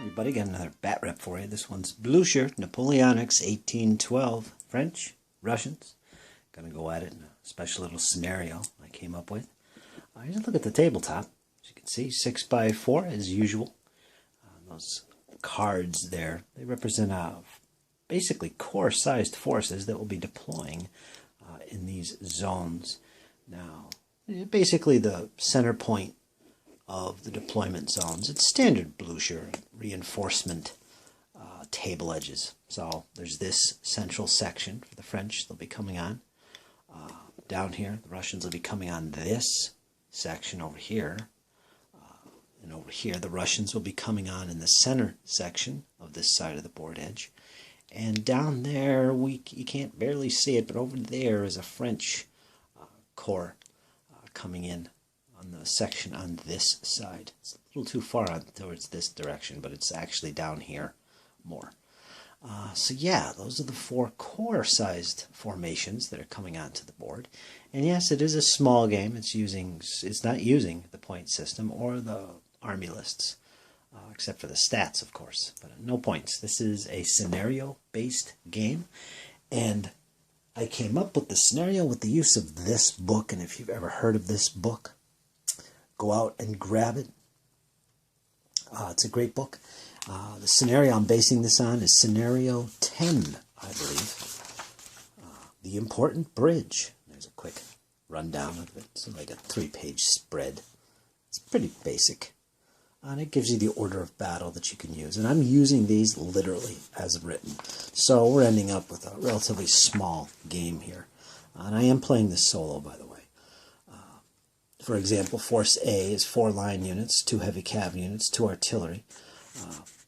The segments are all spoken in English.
everybody, got another BatRep for you. This one's Blucher, Napoleonics, 1812, French, Russians. Gonna go at it in a special little scenario I came up with. Here's a look at the tabletop. As you can see, 6x4 as usual. Those cards there, they represent basically core-sized forces that will be deploying in these zones. Now, basically the center point of the deployment zones. It's standard Blucher reinforcement table edges. So there's this central section for the French. They'll be coming on. Down here, the Russians will be coming on this section over here. And over here, the Russians will be coming on in the center section of this side of the board edge. And down there, you can't barely see it, but over there is a French corps coming in on the section on this side. It's a little too far on towards this direction, but it's actually down here more. So yeah, those are the four core-sized formations that are coming onto the board. And yes, it is a small game. It's not using the point system or the army lists, except for the stats, of course, but no points. This is a scenario-based game, and I came up with the scenario with the use of this book. And if you've ever heard of this book, go out and grab it. It's a great book. The scenario I'm basing this on is scenario 10, I believe. The Important Bridge. There's a quick rundown of it. It's like a 3-page spread. It's pretty basic. And it gives you the order of battle that you can use. And I'm using these literally as written. So we're ending up with a relatively small game here. And I am playing this solo, by the way. For example, Force A is 4 line units, 2 heavy cav units, 2 artillery.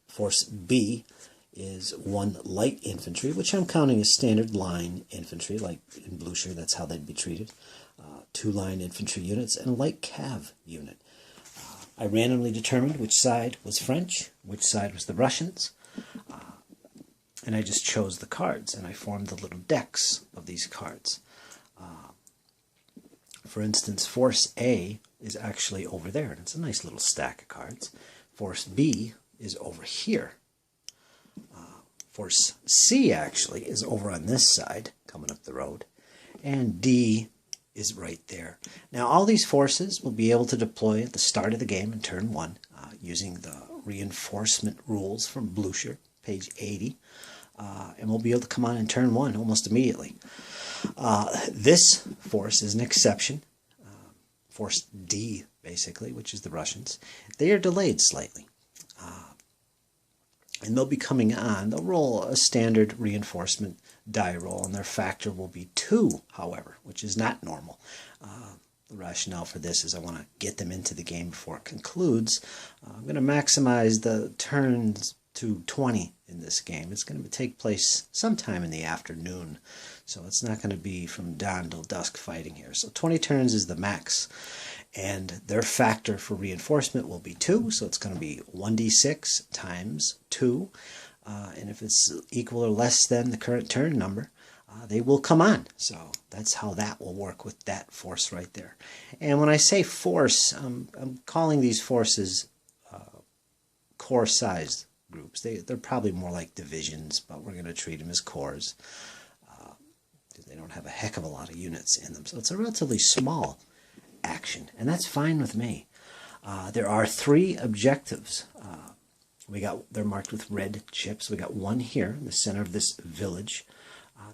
Force B is 1 light infantry, which I'm counting as standard line infantry, like in Blucher, that's how they'd be treated. 2 line infantry units and a light cav unit. I randomly determined which side was French, which side was the Russians, and I just chose the cards, and I formed the little decks of these cards. For instance, Force A is actually over there, and it's a nice little stack of cards. Force B is over here. Force C actually is over on this side, coming up the road, and D is right there. Now, all these forces will be able to deploy at the start of the game in turn 1 using the reinforcement rules from Blucher, page 80, and we'll be able to come on in turn 1 almost immediately. This force is an exception. Force D, basically, which is the Russians. They are delayed slightly. And they'll be coming on. They'll roll a standard reinforcement die roll, and their factor will be 2, however, which is not normal. The rationale for this is I want to get them into the game before it concludes. I'm going to maximize the turns to 20 in this game. It's going to take place sometime in the afternoon, so it's not going to be from dawn till dusk fighting here. So 20 turns is the max, and their factor for reinforcement will be 2, so it's going to be 1d6 times 2, and if it's equal or less than the current turn number, they will come on. So that's how that will work with that force right there. And when I say force, I'm calling these forces core-sized groups. They're probably more like divisions, but we're going to treat them as corps. They don't have a heck of a lot of units in them, so it's a relatively small action, and that's fine with me. There are 3 objectives. They're marked with red chips. We got 1 here in the center of this village,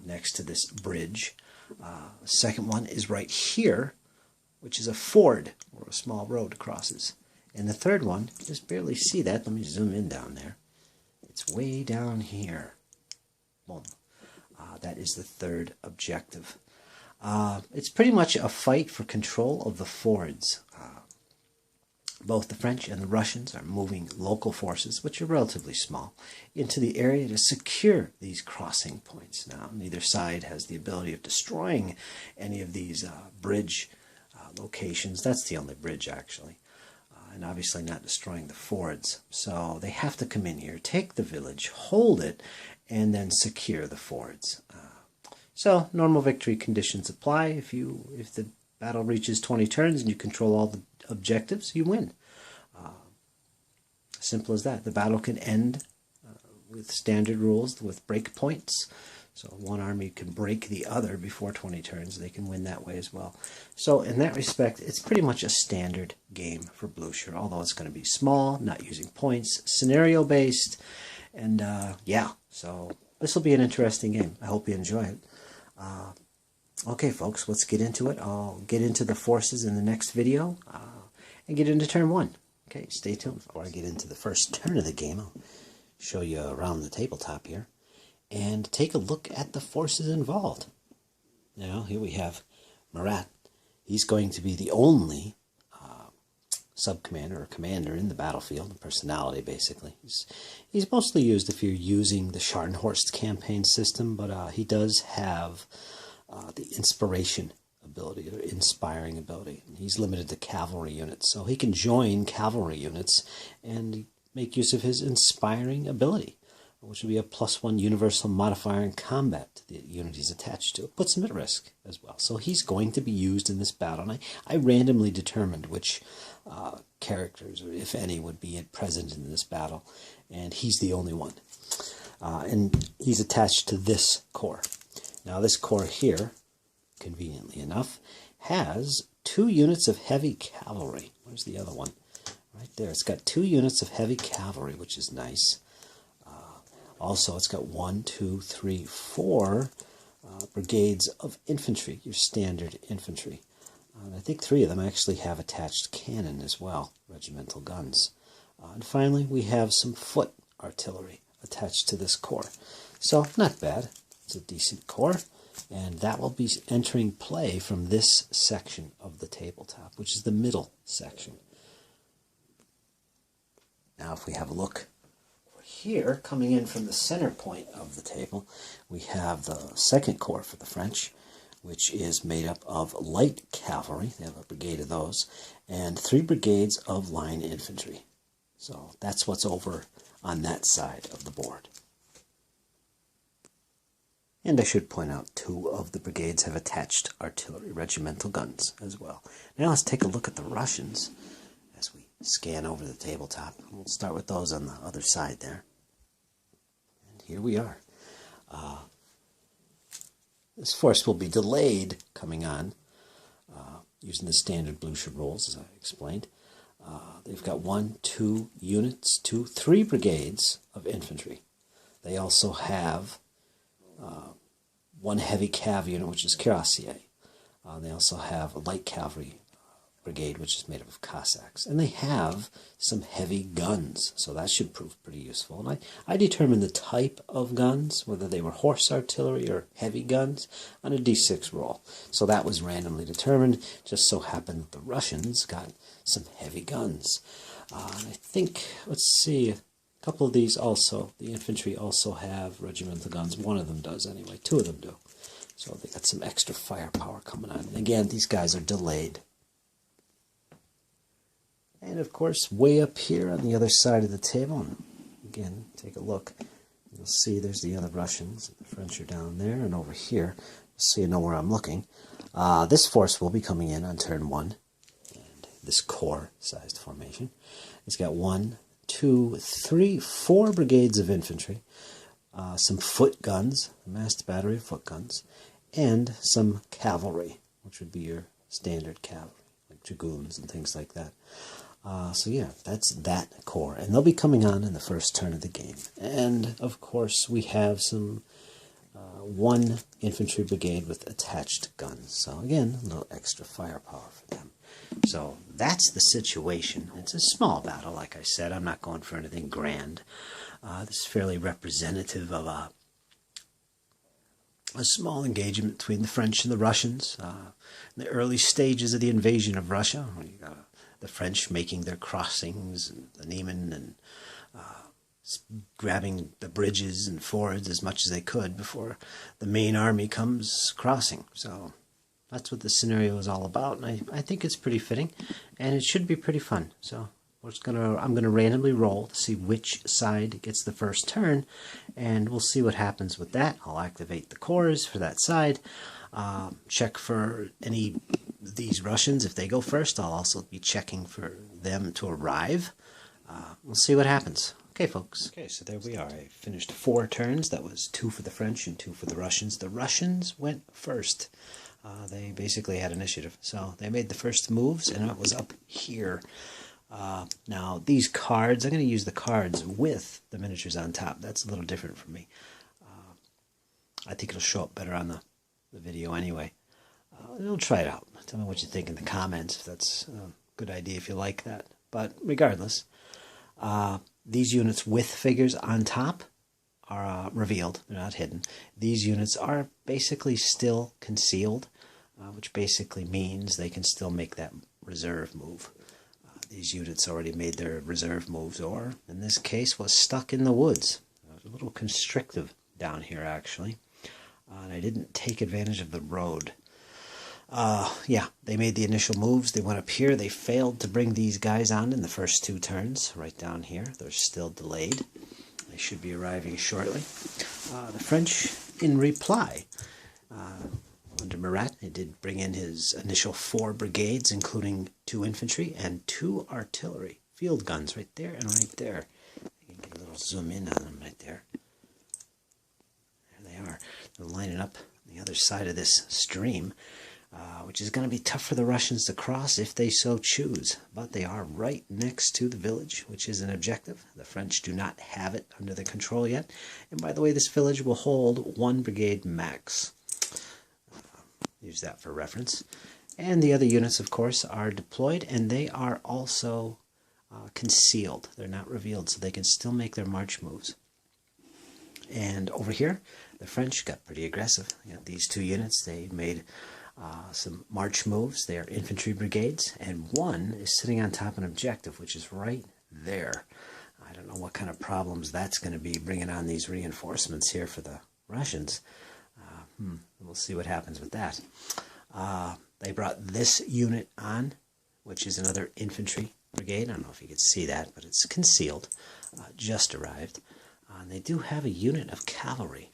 next to this bridge. The second one is right here, which is a ford where a small road crosses. And the third one, you just barely see that. Let me zoom in down there. It's way down here. Boom. That is the 3rd objective. It's pretty much a fight for control of the fords. Both the French and the Russians are moving local forces, which are relatively small, into the area to secure these crossing points. Now, neither side has the ability of destroying any of these bridge locations. That's the only bridge, actually. And obviously not destroying the fords. So they have to come in here, take the village, hold it, and then secure the fords. So normal victory conditions apply. If the battle reaches 20 turns and you control all the objectives, you win. Simple as that. The battle can end with standard rules, with break points. So one army can break the other before 20 turns. They can win that way as well. So in that respect, it's pretty much a standard game for Blucher, although it's going to be small, not using points, scenario-based, and yeah, so this will be an interesting game. I hope you enjoy it. Okay, folks, let's get into it. I'll get into the forces in the next video and get into turn 1. Okay, stay tuned. Before I get into the first turn of the game, I'll show you around the tabletop here and take a look at the forces involved. Now, here we have Marat. He's going to be the only sub-commander or commander in the battlefield, a personality basically. He's mostly used if you're using the Scharnhorst campaign system, but he does have the inspiration ability, or inspiring ability. He's limited to cavalry units, so he can join cavalry units and make use of his inspiring ability, which would be a +1 universal modifier in combat to the unit he's attached to. It puts him at risk as well. So he's going to be used in this battle. And I randomly determined which characters, or if any, would be present in this battle. And he's the only one. And he's attached to this corps. Now this corps here, conveniently enough, has 2 units of heavy cavalry. Where's the other one? Right there. It's got 2 units of heavy cavalry, which is nice. Also, it's got 1, 2, 3, 4 brigades of infantry, your standard infantry. I think 3 of them actually have attached cannon as well, regimental guns. And finally, we have some foot artillery attached to this corps. So, not bad. It's a decent corps. And that will be entering play from this section of the tabletop, which is the middle section. Now, if we have a look here, coming in from the center point of the table, we have the second corps for the French, which is made up of light cavalry. They have a brigade of those, and 3 brigades of line infantry. So that's what's over on that side of the board. And I should point out 2 of the brigades have attached artillery, regimental guns as well. Now let's take a look at the Russians as we scan over the tabletop. We'll start with those on the other side there. And here we are. This force will be delayed coming on using the standard Blucher rules, as I explained. They've got 1, 2 units, 2, 3 brigades of infantry. They also have 1 heavy cav unit, which is cuirassier. They also have a light cavalry brigade, which is made up of Cossacks. And they have some heavy guns, so that should prove pretty useful. And I determined the type of guns, whether they were horse artillery or heavy guns, on a d6 roll. So that was randomly determined. Just so happened that the Russians got some heavy guns. I think, let's see, a couple of these also, the infantry also have regimental guns. 1 of them does anyway. 2 of them do. So they got some extra firepower coming on. And again, these guys are delayed. And of course, way up here on the other side of the table, and again, take a look, you'll see there's the other Russians. The French are down there, and over here, so you know where I'm looking. This force will be coming in on turn 1, and this corps-sized formation. It's got 1, 2, 3, 4 brigades of infantry, some foot guns, a massed battery of foot guns, and some cavalry, which would be your standard cavalry, like dragoons and things like that. So yeah, that's that corps, and they'll be coming on in the first turn of the game. And of course, we have some 1 infantry brigade with attached guns. So again, a little extra firepower for them. So that's the situation. It's a small battle, like I said. I'm not going for anything grand. This is fairly representative of a small engagement between the French and the Russians. In the early stages of the invasion of Russia, you got the French making their crossings, and the Niemen, and grabbing the bridges and fords as much as they could before the main army comes crossing. So that's what the scenario is all about, and I think it's pretty fitting, and it should be pretty fun. So I'm gonna randomly roll to see which side gets the first turn, and we'll see what happens with that. I'll activate the corps for that side. Check for any of these Russians. If they go first, I'll also be checking for them to arrive We'll see what happens. Okay, folks. Okay, so there we are. I finished 4 turns. That was 2 for the French and 2 for the Russians. The Russians went first. They basically had initiative. So they made the first moves, and it was up here. Now, these cards, I'm going to use the cards with the miniatures on top. That's a little different for me. I think it'll show up better on the video anyway. We'll try it out. Tell me what you think in the comments, if that's a good idea, if you like that. But regardless, these units with figures on top are revealed. They're not hidden. These units are basically still concealed, which basically means they can still make that reserve move. These units already made their reserve moves, or in this case was stuck in the woods. It was a little constrictive down here, actually. And I didn't take advantage of the road. Yeah, they made the initial moves. They went up here. They failed to bring these guys on in the first 2 turns. Right down here. They're still delayed. They should be arriving shortly. The French, in reply, under Murat, he did bring in his initial 4 brigades, including 2 infantry and 2 artillery. Field guns right there and right there. You can get a little zoom in on them right there. There they are. They're lining up on the other side of this stream, which is going to be tough for the Russians to cross if they so choose. But they are right next to the village, which is an objective. The French do not have it under their control yet. And by the way, this village will hold 1 brigade max. Use that for reference. And the other units, of course, are deployed, and they are also concealed. They're not revealed, so they can still make their march moves. And over here, the French got pretty aggressive. You got these 2 units. They made some march moves. They are infantry brigades, and 1 is sitting on top of an objective, which is right there. I don't know what kind of problems that's going to be bringing on these reinforcements here for the Russians. We'll see what happens with that. They brought this unit on, which is another infantry brigade. I don't know if you can see that, but it's concealed. Just arrived. And they do have a unit of cavalry,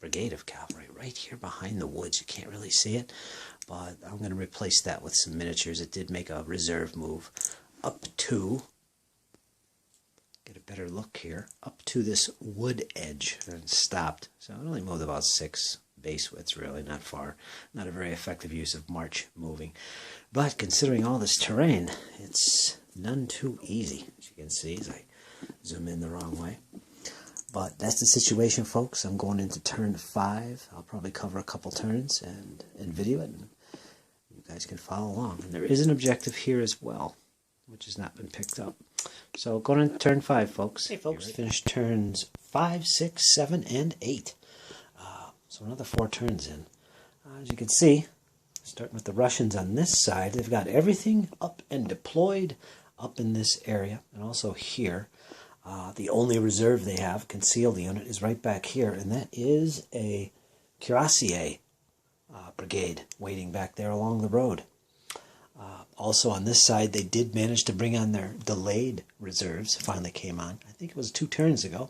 brigade of cavalry, right here behind the woods. You can't really see it, but I'm going to replace that with some miniatures. It did make a reserve move up to, get a better look here, up to this wood edge and stopped. So it only moved about 6 base widths, really, not far. Not a very effective use of march moving. But considering all this terrain, it's none too easy, as you can see as I zoom in the wrong way. But that's the situation, folks. I'm going into turn 5. I'll probably cover a couple turns and video it, and you guys can follow along. And there is an objective here as well, which has not been picked up. So going into turn 5, folks. Hey, folks, finished turns 5, 6, 7, and 8. So another 4 turns in. As you can see, starting with the Russians on this side, they've got everything up and deployed up in this area, and also here. The only reserve they have, concealed unit, is right back here, and that is a cuirassier brigade waiting back there along the road. Also on this side, they did manage to bring on their delayed reserves. Finally came on. I think it was 2 turns ago.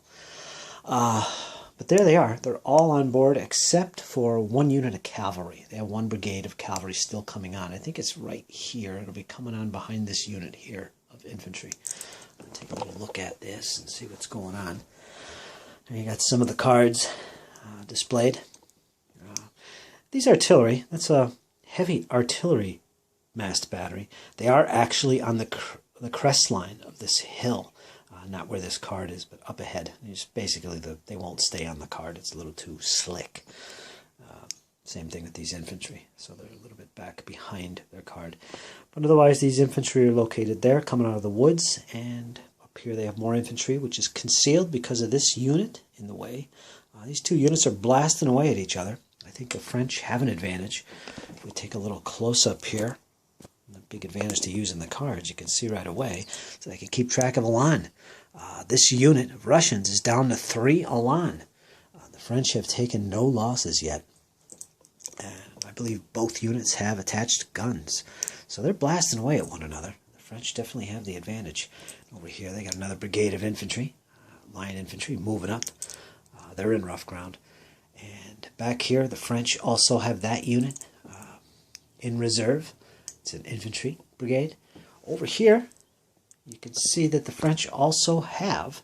But there they are. They're all on board except for 1 unit of cavalry. They have 1 brigade of cavalry still coming on. I think it's right here. It'll be coming on behind this unit here of infantry. I'll take a little look at this and see what's going on. And you got some of the cards displayed. These artillery, that's a heavy artillery massed battery. They are actually on the crest line of this hill. Not where this card is, but up ahead. It's basically, they won't stay on the card. It's a little too slick. Same thing with these infantry. So they're a little bit back behind their card. But otherwise, these infantry are located there, coming out of the woods. And up here they have more infantry, which is concealed because of this unit in the way. These 2 units are blasting away at each other. I think the French have an advantage. If we take a little close-up here, the big advantage to using the cards, you can see right away, so they can keep track of Elan. This unit of Russians is down to 3 Elan. The French have taken no losses yet. And I believe both units have attached guns. So they're blasting away at one another. The French definitely have the advantage. Over here they got another brigade of infantry, line infantry, moving up. They're in rough ground. And back here the French also have that unit in reserve. It's an infantry brigade. Over here you can see that the French also have,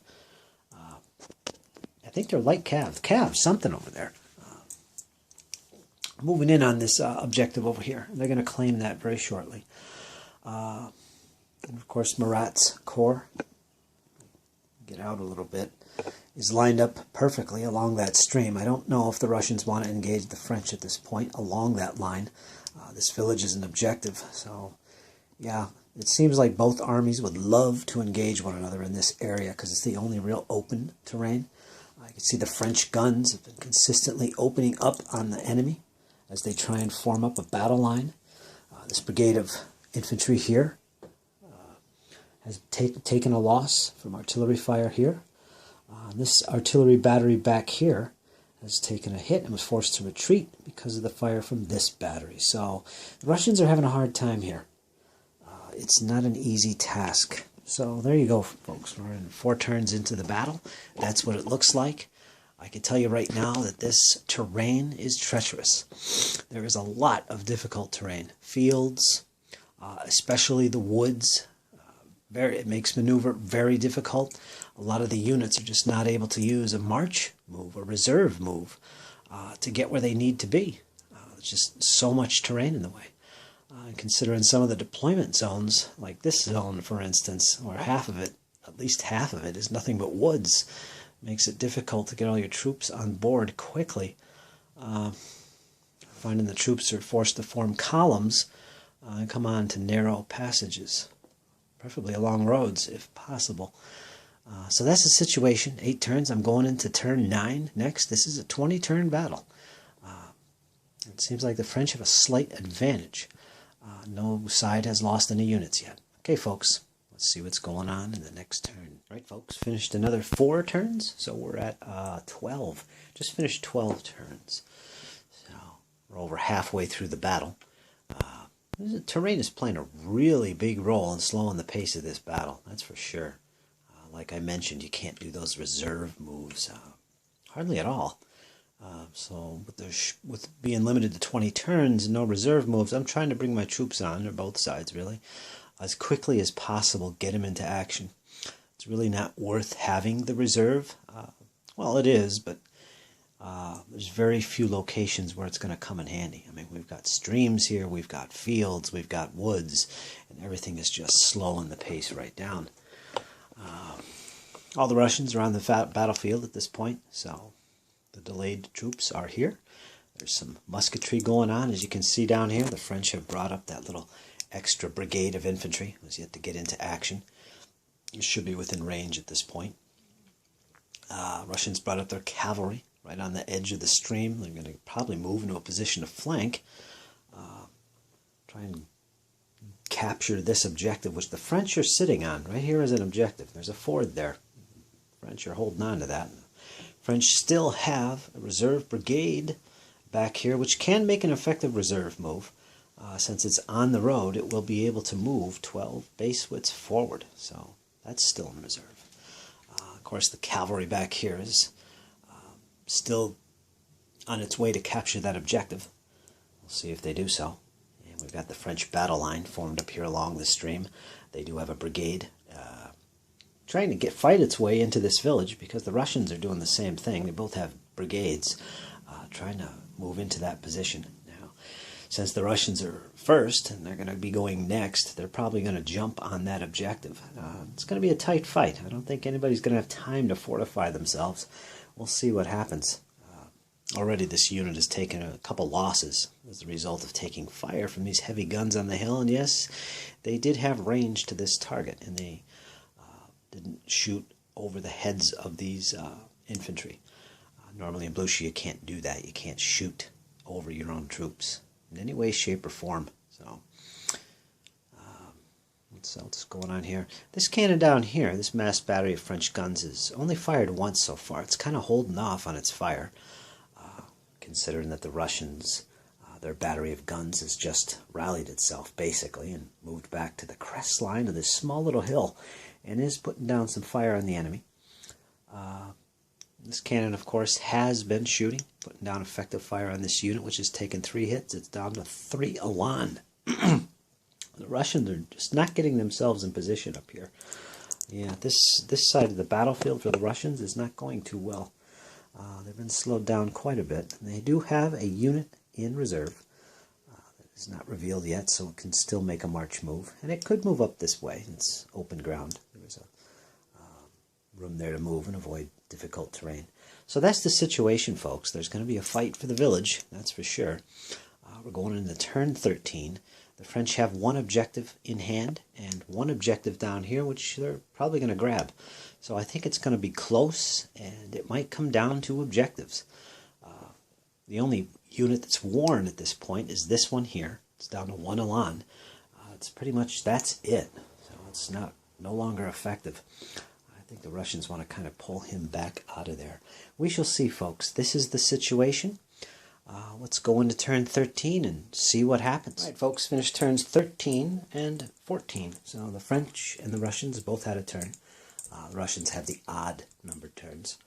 I think they're light calves, something over there. Moving in on this objective over here. They're going to claim that very shortly. And of course, Murat's corps, get out a little bit, is lined up perfectly along that stream. I don't know if the Russians want to engage the French at this point along that line. This village is an objective, so yeah, it seems like both armies would love to engage one another in this area because it's the only real open terrain. I can see the French guns have been consistently opening up on the enemy as they try and form up a battle line. This brigade of infantry here has taken a loss from artillery fire here. This artillery battery back here has taken a hit and was forced to retreat because of the fire from this battery. So the Russians are having a hard time here. It's not an easy task. So there you go, folks. We're in 4 turns into the battle. That's what it looks like. I can tell you right now that this terrain is treacherous. There is a lot of difficult terrain. Fields, especially the woods, it makes maneuver very difficult. A lot of the units are just not able to use a march move, a reserve move, to get where they need to be. There's just so much terrain in the way. Considering some of the deployment zones, like this zone, for instance, or half of it, at least half of it, is nothing but woods. Makes it difficult to get all your troops on board quickly. Finding the troops are forced to form columns and come on to narrow passages, preferably along roads if possible. So that's the situation. 8 turns. I'm going into turn 9 next. This is a 20-turn battle. It seems like the French have a slight advantage. No side has lost any units yet. Okay, folks. Let's see what's going on in the next turn. All right, folks, finished another 4 turns, so we're at 12. Just finished 12 turns. So we're over halfway through the battle. The terrain is playing a really big role in slowing the pace of this battle, that's for sure. Like I mentioned, you can't do those reserve moves hardly at all. So with being limited to 20 turns and no reserve moves, I'm trying to bring my troops on, or both sides really, as quickly as possible, get them into action. It's really not worth having the reserve. Well, it is, but there's very few locations where it's going to come in handy. I mean, we've got streams here, we've got fields, we've got woods, and everything is just slowing the pace right down. All the Russians are on the battlefield at this point, so the delayed troops are here. There's some musketry going on. As you can see down here, the French have brought up that little extra brigade of infantry. It was yet to get into action. It should be within range at this point. Russians brought up their cavalry right on the edge of the stream. They're going to probably move into a position of flank. Try and capture this objective, which the French are sitting on. Right here is an objective. There's a ford there. The French are holding on to that. French still have a reserve brigade back here, which can make an effective reserve move. Since it's on the road, it will be able to move 12 base widths forward. So that's still in reserve. Of course, the cavalry back here is still on its way to capture that objective. We'll see if they do so. And we've got the French battle line formed up here along the stream. They do have a brigade trying to fight its way into this village, because the Russians are doing the same thing. They both have brigades trying to move into that position. Now, since the Russians are first and they're going to be going next, they're probably going to jump on that objective. It's going to be a tight fight. I don't think anybody's going to have time to fortify themselves. We'll see what happens. Already this unit has taken a couple losses as a result of taking fire from these heavy guns on the hill. And yes, they did have range to this target, and they didn't shoot over the heads of these infantry. Normally in Blucher you can't do that. You can't shoot over your own troops in any way, shape, or form. So what's else going on here? This cannon down here, this massed battery of French guns, is only fired once so far. It's kind of holding off on its fire, considering that the Russians, their battery of guns has just rallied itself basically and moved back to the crest line of this small little hill and is putting down some fire on the enemy. This cannon, of course, has been shooting, putting down effective fire on this unit, which has taken 3 hits. It's down to 3 elan. The Russians are just not getting themselves in position up here. Yeah, this side of the battlefield for the Russians is not going too well. They've been slowed down quite a bit. They do have a unit in reserve that is not revealed yet, so it can still make a march move. And it could move up this way. It's open ground. There's a room there to move and avoid difficult terrain. So that's the situation, folks. There's going to be a fight for the village, that's for sure. We're going into turn 13. The French have one objective in hand and one objective down here, which they're probably going to grab. So I think it's going to be close, and it might come down to objectives. The only unit that's worn at this point is this one here. It's down to 1 elan. It's pretty much, that's it. So it's no longer effective. I think the Russians want to kind of pull him back out of there. We shall see, folks. This is the situation. Let's go into turn 13 and see what happens. All right, folks, finished turns 13 and 14. So the French and the Russians both had a turn. The Russians had the odd numbered turns.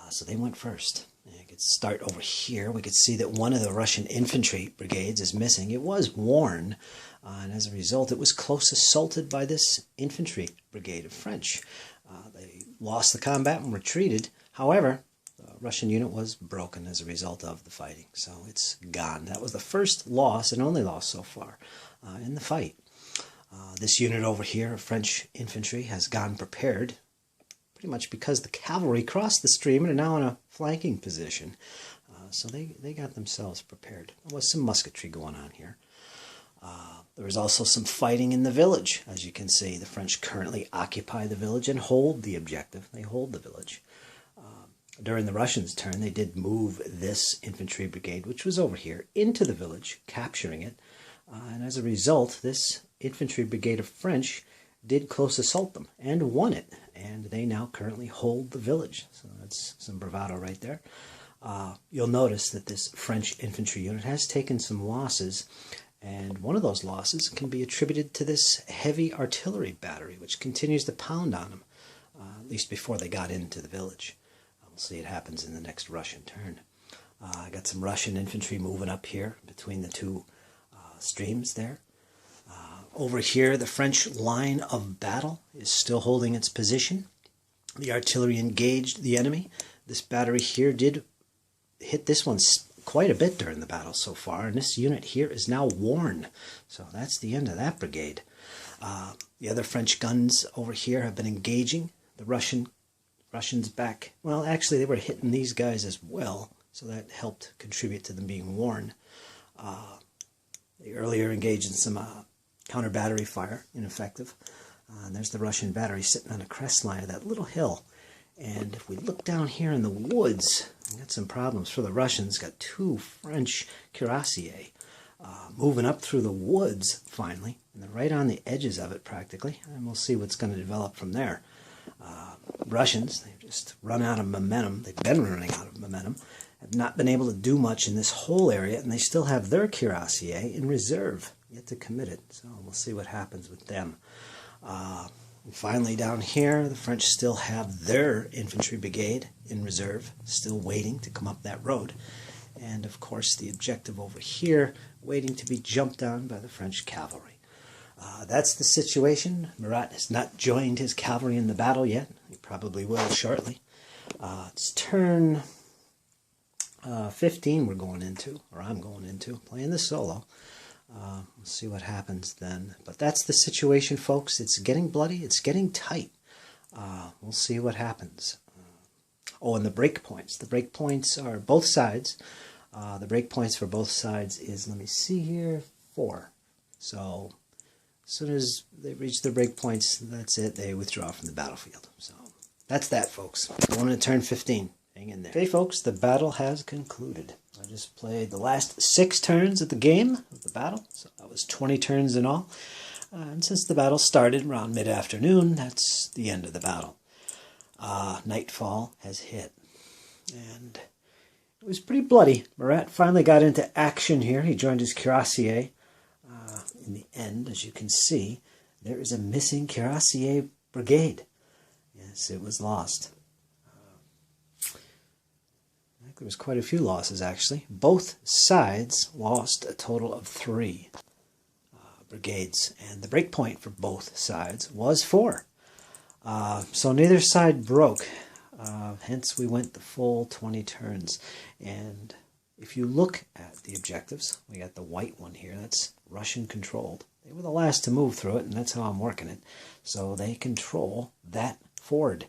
So they went first. You could start over here. We could see that one of the Russian infantry brigades is missing. It was worn, and as a result, it was close assaulted by this infantry brigade of French. They lost the combat and retreated. However, the Russian unit was broken as a result of the fighting, so it's gone. That was the first loss and only loss so far in the fight. This unit over here of French infantry has gone prepared, pretty much because the cavalry crossed the stream and are now in a flanking position. So they got themselves prepared. There was some musketry going on here. There was also some fighting in the village. As you can see, the French currently occupy the village and hold the objective. They hold the village. During the Russians' turn, they did move this infantry brigade, which was over here, into the village, capturing it. And as a result, this infantry brigade of French did close assault them and won it. And they now currently hold the village. So that's some bravado right there. You'll notice that this French infantry unit has taken some losses. And one of those losses can be attributed to this heavy artillery battery, which continues to pound on them, at least before they got into the village. We'll see it happens in the next Russian turn. I got some Russian infantry moving up here between the two streams there. Over here, the French line of battle is still holding its position. The artillery engaged the enemy. This battery here did hit this one quite a bit during the battle so far, and this unit here is now worn. So that's the end of that brigade. The other French guns over here have been engaging the Russians back. Well, actually, they were hitting these guys as well, so that helped contribute to them being worn. They earlier engaged in some counter battery fire, ineffective. And there's the Russian battery sitting on a crest line of that little hill. And if we look down here in the woods, we got some problems for the Russians. Got two French cuirassiers moving up through the woods, finally. And they're right on the edges of it, practically. And we'll see what's going to develop from there. Russians, they've just run out of momentum. They've been running out of momentum. Have not been able to do much in this whole area. And they still have their cuirassier in reserve, yet to commit it. So we'll see what happens with them. And finally, down here, the French still have their infantry brigade in reserve, still waiting to come up that road. And, of course, the objective over here, waiting to be jumped on by the French cavalry. That's the situation. Murat has not joined his cavalry in the battle yet. He probably will shortly. It's turn 15 we're going into, or I'm going into, playing this solo. We'll see what happens then. But that's the situation, folks. It's getting bloody. It's getting tight. We'll see what happens. Oh, and the breakpoints. The breakpoints are both sides. The breakpoints for both sides is, let me see here, 4. So as soon as they reach their breakpoints, that's it. They withdraw from the battlefield. So that's that, folks. Going to turn 15. Hang in there. Okay, folks, the battle has concluded. I just played the last 6 turns of the game, of the battle, so that was 20 turns in all. And since the battle started around mid-afternoon, that's the end of the battle. Nightfall has hit, and it was pretty bloody. Murat finally got into action here. He joined his cuirassier. In the end, as you can see, there is a missing cuirassier brigade. Yes, it was lost. There was quite a few losses, actually. Both sides lost a total of 3. brigades, and the break point for both sides was 4. So neither side broke, hence we went the full 20 turns. And if you look at the objectives, we got the white one here, that's Russian controlled. They were the last to move through it, and that's how I'm working it. So they control that ford.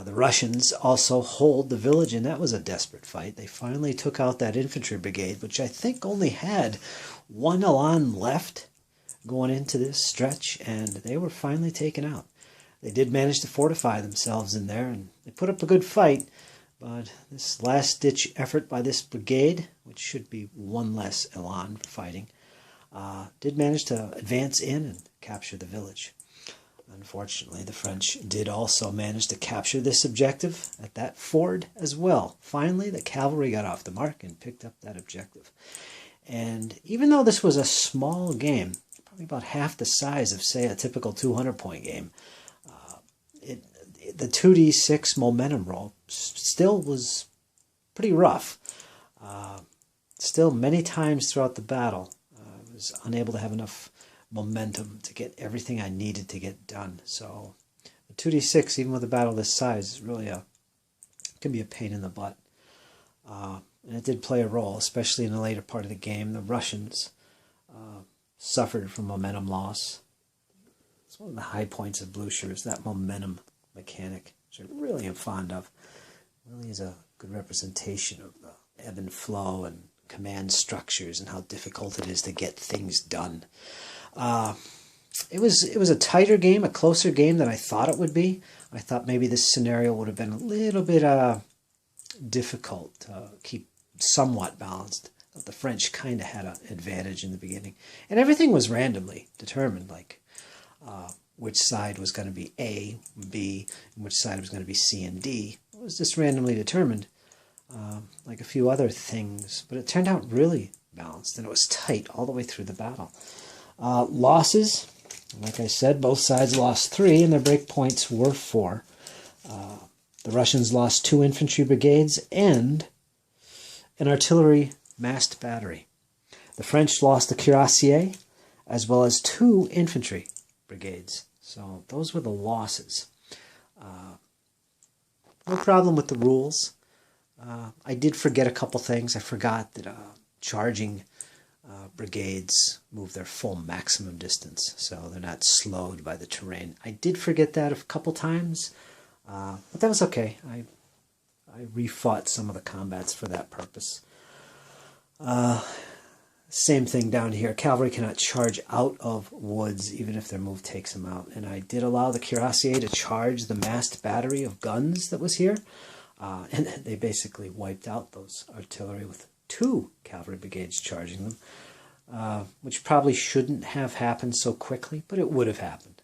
The Russians also hold the village, and that was a desperate fight. They finally took out that infantry brigade, which I think only had 1 elan left going into this stretch, and they were finally taken out. They did manage to fortify themselves in there, and they put up a good fight, but this last-ditch effort by this brigade, which should be 1 less elan for fighting, did manage to advance in and capture the village. Unfortunately, the French did also manage to capture this objective at that ford as well. Finally, the cavalry got off the mark and picked up that objective. And even though this was a small game, probably about half the size of, say, a typical 200-point game, the 2d6 momentum roll still was pretty rough. Still, many times throughout the battle, I was unable to have enough momentum to get everything I needed to get done. So the 2d6, even with a battle this size, is really can be a pain in the butt. And it did play a role, especially in the later part of the game. The Russians suffered from momentum loss. It's one of the high points of Blucher, is that momentum mechanic, which I really am fond of. It really is a good representation of the ebb and flow and command structures and how difficult it is to get things done. It was a tighter game, a closer game than I thought it would be. I thought maybe this scenario would have been a little bit difficult to keep somewhat balanced. But the French kind of had an advantage in the beginning. And everything was randomly determined, like which side was going to be A, B, and which side was going to be C and D. It was just randomly determined, like a few other things. But it turned out really balanced, and it was tight all the way through the battle. Losses, like I said, both sides lost 3, and their break points were 4. The Russians lost 2 infantry brigades and an artillery massed battery. The French lost the cuirassier as well as 2 infantry brigades. So those were the losses. No problem with the rules. I did forget a couple things. I forgot that charging brigades move their full maximum distance, so they're not slowed by the terrain. I did forget that a couple times, but that was okay. I refought some of the combats for that purpose. Same thing down here. Cavalry cannot charge out of woods, even if their move takes them out. And I did allow the cuirassier to charge the massed battery of guns that was here, and they basically wiped out those artillery with 2 cavalry brigades charging them, which probably shouldn't have happened so quickly, but it would have happened.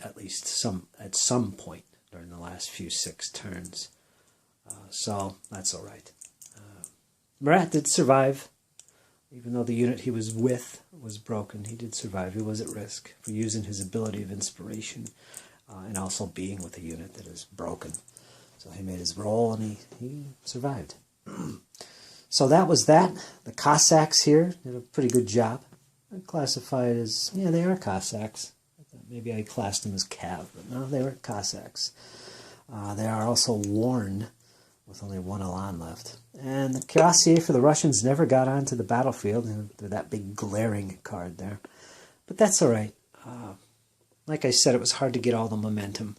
At least at some point during the last few 6 turns. So that's all right. Murat did survive, even though the unit he was with was broken. He did survive. He was at risk for using his ability of inspiration and also being with a unit that is broken. So he made his roll and he survived. So that was that. The Cossacks here did a pretty good job. I classified as, yeah, they are Cossacks. Maybe I classed them as Cav, but no, they were Cossacks. They are also worn with only 1 elan left. And the cuirassier for the Russians never got onto the battlefield. They're that big glaring card there. But that's all right. Like I said, it was hard to get all the momentum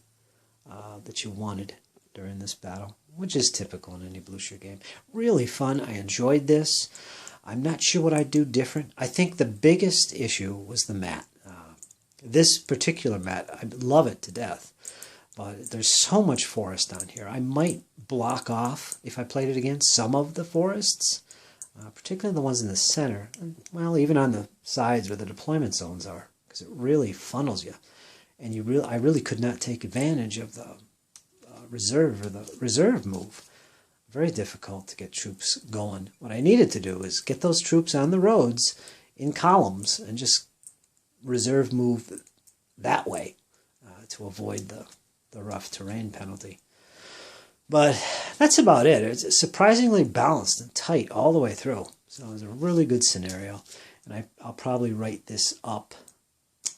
that you wanted during this battle, which is typical in any Blucher game. Really fun. I enjoyed this. I'm not sure what I'd do different. I think the biggest issue was the mat. This particular mat, I love it to death. But there's so much forest on here. I might block off, if I played it again, some of the forests, particularly the ones in the center. Well, even on the sides where the deployment zones are, because it really funnels you. And I really could not take advantage of the reserve or the reserve move. Very difficult to get troops going. What I needed to do is get those troops on the roads in columns and just reserve move that way to avoid the rough terrain penalty. But that's about it. It's surprisingly balanced and tight all the way through. So it was a really good scenario. And I'll probably write this up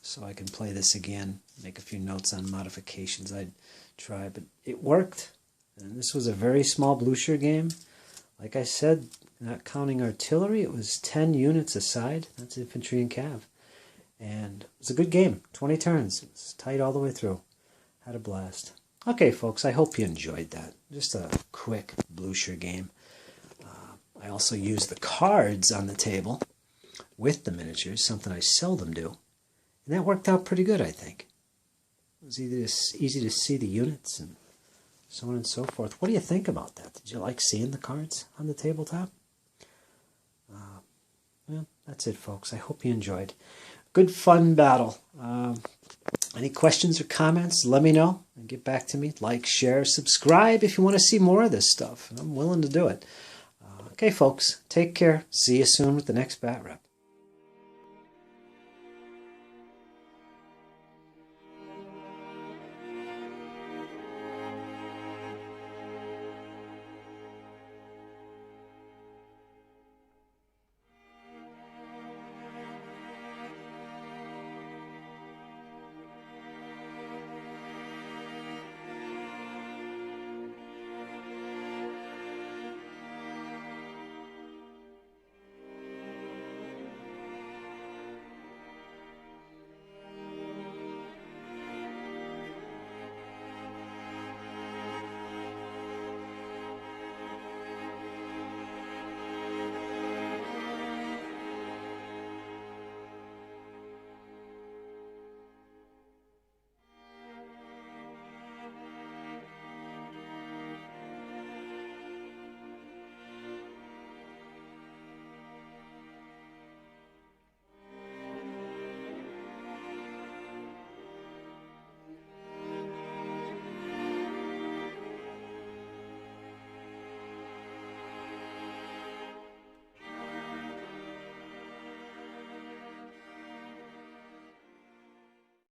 so I can play this again, make a few notes on modifications I'd try. But it worked. And this was a very small Blucher game. Like I said, not counting artillery, it was 10 units a side. That's infantry and cav. And it was a good game. 20 turns. It was tight all the way through. Had a blast. Okay, folks, I hope you enjoyed that. Just a quick Blucher game. I also used the cards on the table with the miniatures, something I seldom do. And that worked out pretty good, I think. It was easy to see the units and so on and so forth. What do you think about that? Did you like seeing the cards on the tabletop? Well, that's it, folks. I hope you enjoyed. Good, fun battle. Any questions or comments, let me know and get back to me. Like, share, subscribe if you want to see more of this stuff. I'm willing to do it. Okay, folks, take care. See you soon with the next BatRep.